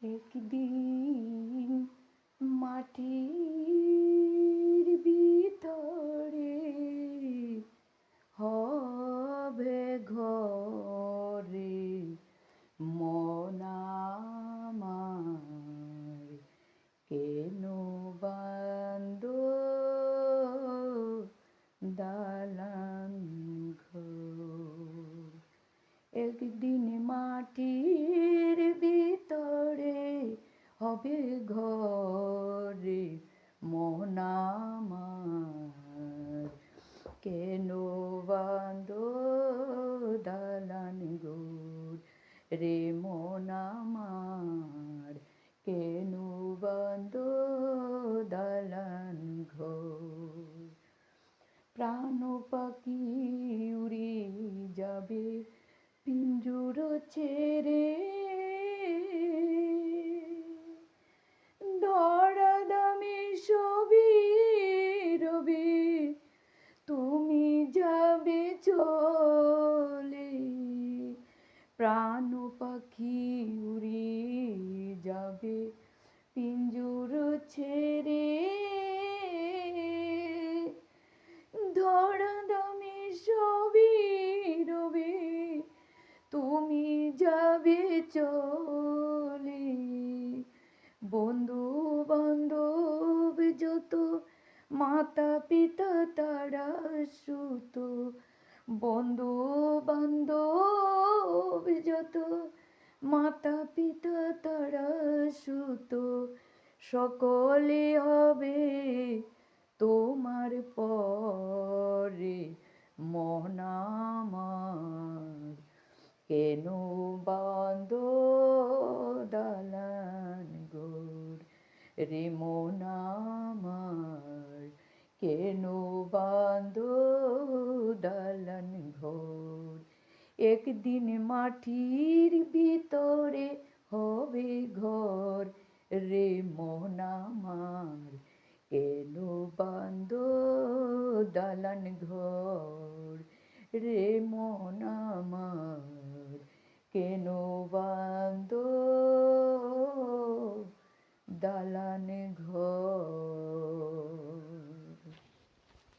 একদিন মাটির ভিতরে হবে ঘরে মন আমার, কেন বাঁধ দালান ঘর। একদিন মাটির ভিতরে হবে ঘরে মন আমার, কেন বাঁধ দালান ঘর রে মন আমার, কেন বাঁধ দালান ঘর। প্রাণ পাখি উড়ে যাবে পিঞ্জুর ছেড়ে, ধরাধামে সবই রবে, তুমি যাবে চলে। প্রাণ পাখি উড়ে যাবে পিঞ্জুর ছেড়ে, ধরাধামে সবই রবে, তুমি যাবে চলে। বন্ধু বান্ধব যত, মাতা পিতা তারা সুত, বন্ধু বান্ধব যত, মাতা পিতা তারা সুত, সকলে হবে তোমার পরে মন আমার, কেন বাঁধ দালান ঘর রে মন আমার, কেন বাঁধ দালান ঘর। একদিন মাটির ভিতরে হবে ঘর রে মন আমার, কেন বাঁধ দালান ঘর রে মন আমার, কেন